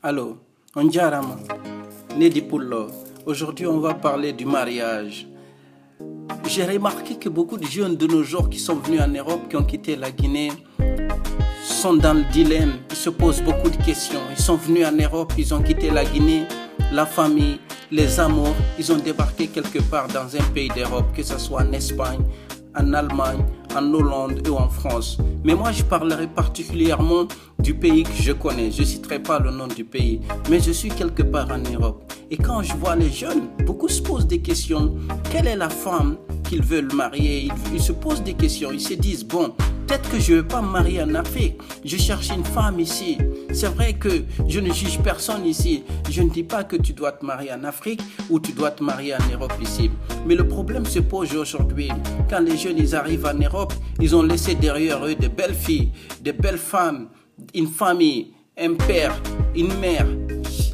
Allô, on jarama, Nedi Pullo. Aujourd'hui, on va parler du mariage. J'ai remarqué que beaucoup de jeunes de nos jours qui sont venus en Europe, qui ont quitté la Guinée, sont dans le dilemme. Ils se posent beaucoup de questions. Ils sont venus en Europe, ils ont quitté la Guinée, la famille, les amours. Ils ont débarqué quelque part dans un pays d'Europe, que ce soit en Espagne, en Allemagne, en Hollande ou en France. Mais moi, je parlerai particulièrement du pays que je connais. Je ne citerai pas le nom du pays, mais je suis quelque part en Europe. Et quand je vois les jeunes, beaucoup se posent des questions. Quelle est la femme qu'ils veulent marier? Ils se posent des questions. Ils se disent, bon, peut-être que je ne veux pas me marier en Afrique. Je cherche une femme ici. C'est vrai que je ne juge personne ici. Je ne dis pas que tu dois te marier en Afrique ou tu dois te marier en Europe ici. Mais le problème se pose aujourd'hui. Quand les jeunes ils arrivent en Europe, ils ont laissé derrière eux de belles filles, de belles femmes, une famille, un père, une mère,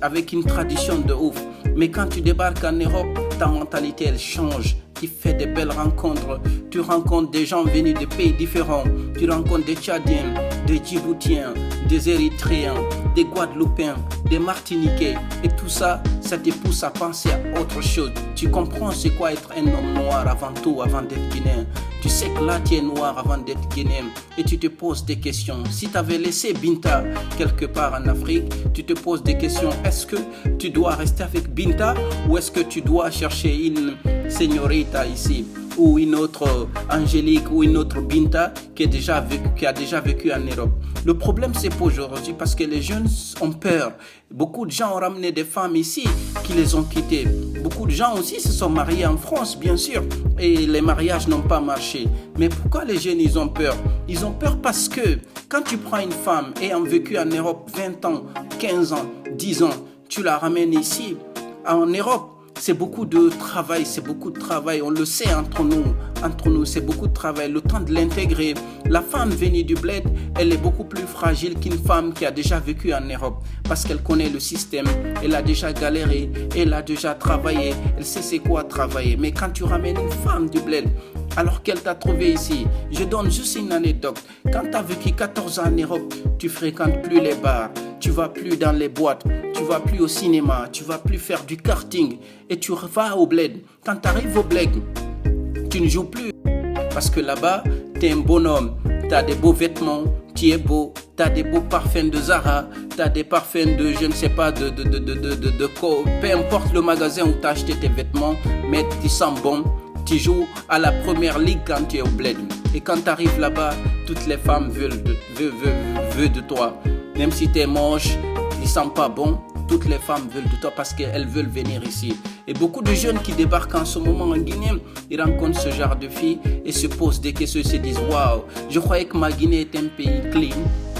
avec une tradition de ouf. Mais quand tu débarques en Europe, ta mentalité elle change. Tu fais de belles rencontres, tu rencontres des gens venus de pays différents, tu rencontres des Tchadiens, des Djiboutiens, des Érythréens, des Guadeloupéens, des Martiniquais, et tout ça, ça te pousse à penser à autre chose. Tu comprends c'est quoi être un homme noir avant tout, avant d'être guinéen. Tu sais que là tu es noir avant d'être guinéen et tu te poses des questions. Si tu avais laissé Binta quelque part en Afrique, tu te poses des questions. Est-ce que tu dois rester avec Binta ou est-ce que tu dois chercher une señorita ici ou une autre Angélique ou une autre Binta qui a déjà vécu en Europe? Le problème c'est pour aujourd'hui parce que les jeunes ont peur. Beaucoup de gens ont ramené des femmes ici qui les ont quittées. Beaucoup de gens aussi se sont mariés en France, bien sûr, et les mariages n'ont pas marché. Mais pourquoi les jeunes ils ont peur? Ils ont peur parce que quand tu prends une femme ayant vécu en Europe 20 ans, 15 ans, 10 ans, tu la ramènes ici, en Europe. C'est beaucoup de travail, on le sait entre nous, c'est beaucoup de travail, le temps de l'intégrer. La femme venue du bled, elle est beaucoup plus fragile qu'une femme qui a déjà vécu en Europe, parce qu'elle connaît le système, elle a déjà galéré, elle a déjà travaillé, elle sait c'est quoi travailler. Mais quand tu ramènes une femme du bled, alors qu'elle t'a trouvé ici, je donne juste une anecdote. Quand tu as vécu 14 ans en Europe, tu fréquentes plus les bars, tu vas plus dans les boîtes, tu vas plus au cinéma, tu vas plus faire du karting et tu vas au bled. Quand tu arrives au bled, tu ne joues plus parce que là-bas, tu es un bonhomme, tu as des beaux vêtements, tu es beau, tu as des beaux parfums de Zara, tu as des parfums de, je ne sais pas, peu importe le magasin où tu as acheté tes vêtements, mais tu sens bon. Tu joues à la première ligue quand tu es au bled. Et quand tu arrives là-bas, toutes les femmes veulent de toi. Même si tu es moche, tu ne sens pas bon, toutes les femmes veulent de toi parce qu'elles veulent venir ici. Et beaucoup de jeunes qui débarquent en ce moment en Guinée, ils rencontrent ce genre de filles et se posent des questions et se disent « Waouh, je croyais que ma Guinée était un pays clean,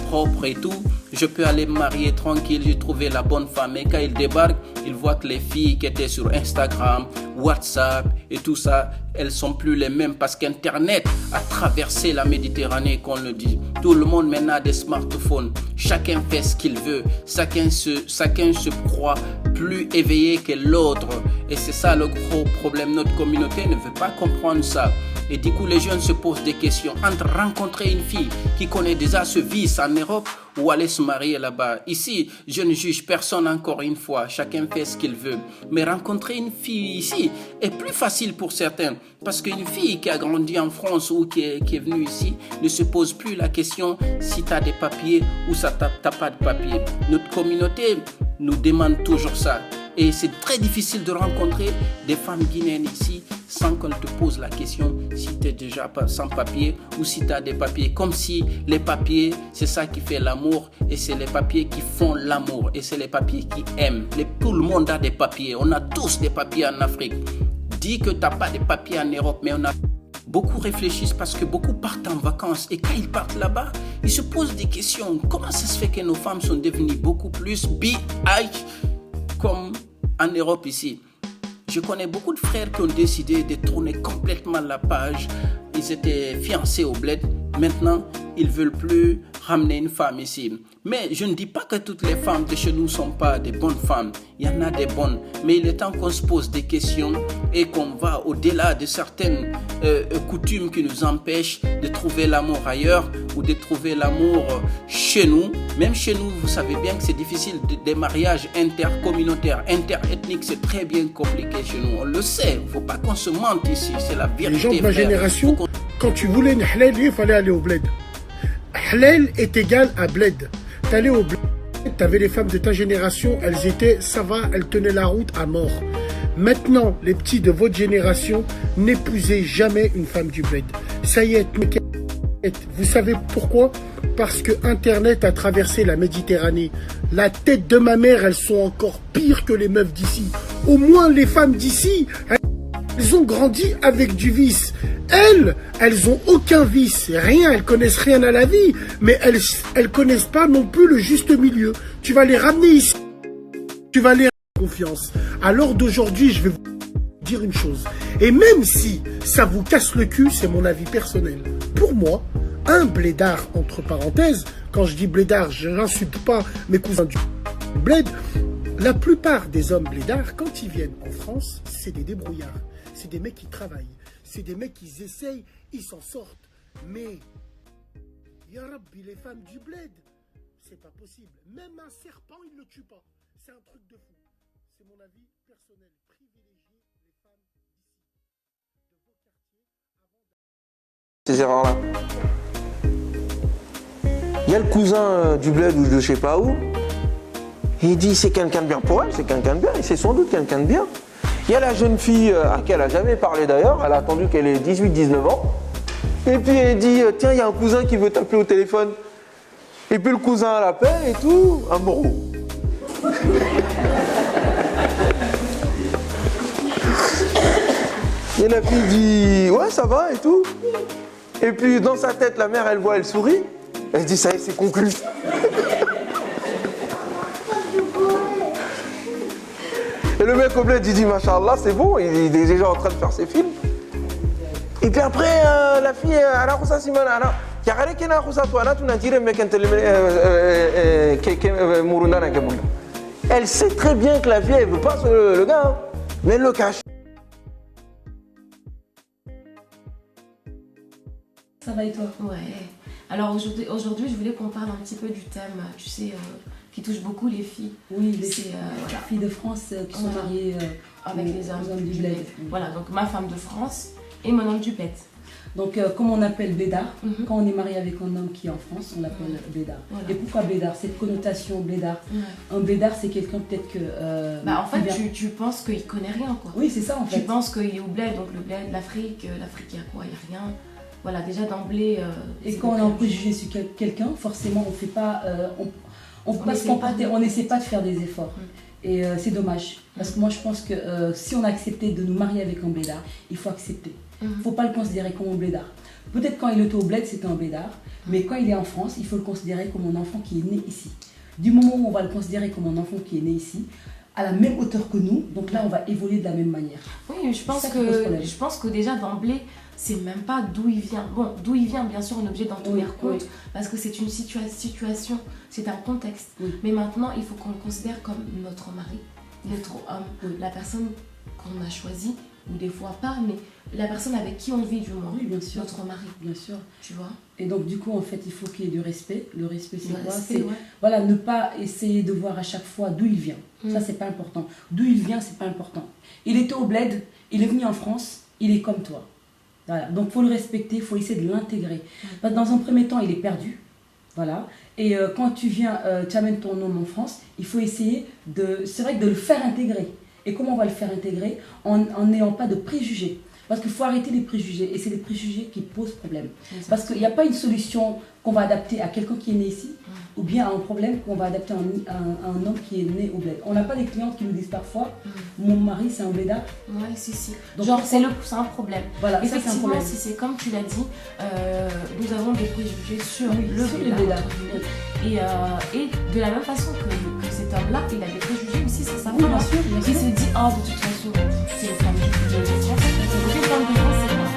propre et tout. Je peux aller me marier tranquille, j'ai trouvé la bonne femme. » Et quand ils débarquent, ils voient que les filles qui étaient sur Instagram, WhatsApp et tout ça, elles sont plus les mêmes parce qu'Internet a traversé la Méditerranée, qu'on le dit. Tout le monde maintenant a des smartphones. Chacun fait ce qu'il veut. Chacun se croit plus éveillé que l'autre. Et c'est ça le gros problème. Notre communauté ne veut pas comprendre ça. Et du coup, les jeunes se posent des questions entre rencontrer une fille qui connaît déjà ce vice en Europe ou aller se marier là-bas. Ici, je ne juge personne encore une fois. Chacun fait ce qu'il veut. Mais rencontrer une fille ici est plus facile pour certains. Parce qu'une fille qui a grandi en France ou qui est venue ici ne se pose plus la question si tu as des papiers ou si tu n'as pas de papiers. Notre communauté nous demande toujours ça. Et c'est très difficile de rencontrer des femmes guinéennes ici sans qu'on te pose la question si tu es déjà sans papier ou si tu as des papiers. Comme si les papiers, c'est ça qui fait l'amour et c'est les papiers qui font l'amour et c'est les papiers qui aiment. Tout le monde a des papiers. On a tous des papiers en Afrique. Dis que tu n'as pas de papiers en Europe, mais on a... Beaucoup réfléchissent parce que beaucoup partent en vacances et quand ils partent là-bas, ils se posent des questions. Comment ça se fait que nos femmes sont devenues beaucoup plus BH comme en Europe ici? Je connais beaucoup de frères qui ont décidé de tourner complètement la page. Ils étaient fiancés au bled. Maintenant, ils ne veulent plus ramener une femme ici. Mais je ne dis pas que toutes les femmes de chez nous ne sont pas des bonnes femmes. Il y en a des bonnes. Mais il est temps qu'on se pose des questions et qu'on va au-delà de certaines coutumes qui nous empêchent de trouver l'amour ailleurs ou de trouver l'amour chez nous. Même chez nous, vous savez bien que c'est difficile. Des mariages intercommunautaires, interethniques, c'est très bien compliqué chez nous. On le sait. Il ne faut pas qu'on se mente ici. C'est la vérité. Les gens de ma génération, quand tu voulais une halal, il fallait aller au bled. Halal est égal à bled. T'allais au bled, t'avais les femmes de ta génération, elles étaient, ça va, elles tenaient la route à mort. Maintenant, les petits de votre génération, n'épousez jamais une femme du bled. Ça y est, vous savez pourquoi? Parce que Internet a traversé la Méditerranée. La tête de ma mère, elles sont encore pires que les meufs d'ici. Au moins, les femmes d'ici, elles ont grandi avec du vice. Elles ont aucun vice, rien, elles connaissent rien à la vie, mais elles connaissent pas non plus le juste milieu. Tu vas les ramener ici, tu vas les ramener confiance. À l'heure d'aujourd'hui, je vais vous dire une chose. Et même si ça vous casse le cul, c'est mon avis personnel. Pour moi, un blédard, entre parenthèses, quand je dis blédard, je n'insulte pas mes cousins du bled, la plupart des hommes blédards, quand ils viennent en France, c'est des débrouillards. C'est des mecs qui travaillent. C'est des mecs qui essayent, ils s'en sortent. Mais, ya Rabbi, les femmes du bled, c'est pas possible. Même un serpent, il le tue pas. C'est un truc de fou. C'est mon avis personnel. Privilégiez les femmes d'ici, de vos quartiers. Ces erreurs-là. Il y a le cousin du bled ou de je sais pas où. Il dit c'est quelqu'un de bien pour elle, c'est quelqu'un de bien, et c'est sans doute quelqu'un de bien. Il y a la jeune fille à qui elle n'a jamais parlé d'ailleurs, elle a attendu qu'elle ait 18-19 ans. Et puis elle dit, tiens, il y a un cousin qui veut t'appeler au téléphone. Et puis le cousin l'appelle et tout, un morou. Et la fille dit, ouais, ça va et tout. Et puis dans sa tête, la mère, elle voit, elle sourit. Elle se dit, ça y est, c'est conclu. Et le mec au bled, il dit, machallah, c'est bon, il est déjà en train de faire ses films. Et puis après, la fille, elle sait très bien que la fille, elle veut pas le gars, hein, mais elle le cache. Ça va et toi? Ouais. Alors aujourd'hui, je voulais qu'on parle un petit peu du thème, tu sais, qui touche beaucoup les filles. Oui, les voilà. filles de France qui sont mariées avec les hommes du bled. Voilà, donc ma femme de France et mon homme du bled. Donc comme on appelle blédard, quand on est marié avec un homme qui est en France, on l'appelle blédard. Voilà. Et pourquoi blédard? Cette connotation blédard. Un blédard, c'est quelqu'un peut-être que... en fait, tu penses qu'il connaît rien, quoi. Oui, c'est ça en fait. Tu penses qu'il est au bled, donc le bled, l'Afrique, il y a quoi? Il n'y a rien. Voilà, déjà d'emblée... et quand on a un préjugé sur quelqu'un, forcément, on fait pas... on n'essaie pas de faire des efforts. Et c'est dommage. Parce que moi, je pense que si on a accepté de nous marier avec un blédard, il faut accepter. Il ne faut pas le considérer comme un blédard. Peut-être quand il était au bled, c'était un blédard. Mais quand il est en France, il faut le considérer comme un enfant qui est né ici. Du moment où on va le considérer comme un enfant qui est né ici, à la même hauteur que nous, donc là, on va évoluer de la même manière. Oui, je pense que déjà d'emblée, c'est même pas d'où il vient. Bon, d'où il vient, bien sûr, on est obligé d'en tenir compte, parce que c'est une situation, c'est un contexte. Mais maintenant, il faut qu'on le considère comme notre mari, notre homme, la personne qu'on a choisie, ou des fois pas, mais la personne avec qui on vit du moins. Oui, bien sûr. Notre mari. Bien sûr. Tu vois. Et donc, du coup, en fait, il faut qu'il y ait du respect. Le respect, c'est quoi? C'est voilà, ne pas essayer de voir à chaque fois d'où il vient. Ça, c'est pas important. D'où il vient, c'est pas important. Il était au bled, il est venu en France, il est comme toi. Voilà. Donc, il faut le respecter, il faut essayer de l'intégrer. Parce que dans un premier temps, il est perdu. Voilà. Et quand tu viens, tu amènes ton homme en France, il faut essayer c'est vrai, de le faire intégrer. Et comment on va le faire intégrer? En n'ayant pas de préjugés. Parce qu'il faut arrêter les préjugés. Et c'est les préjugés qui posent problème. Exactement. Parce qu'il n'y a pas une solution qu'on va adapter à quelqu'un qui est né ici, ou bien à un problème qu'on va adapter à un homme qui est né au bled. On n'a pas des clientes qui nous disent parfois, mon mari c'est un blédard. Oui, si. Donc, genre c'est un problème. Voilà, effectivement, si c'est comme tu l'as dit, nous avons des préjugés sur le blédard. Et de la même façon que cet homme-là, il a des préjugés aussi sur sa femme. Bien sûr. Il se dit, oh, de toute façon, c'est une femme de France. C'est une femme de France, c'est moi.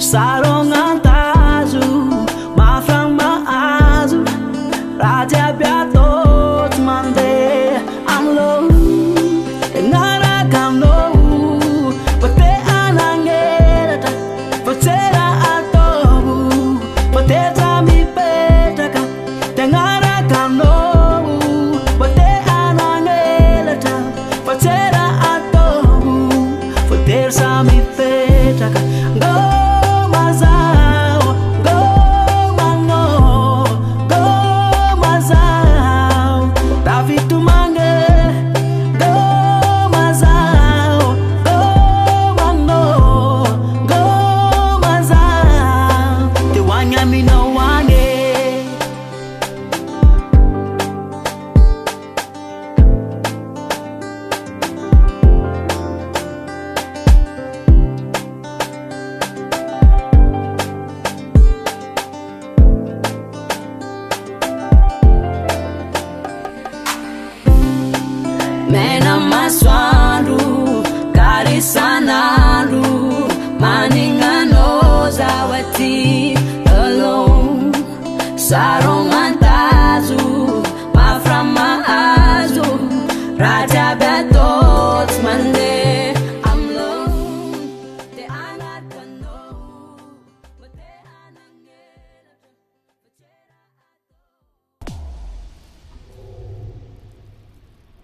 side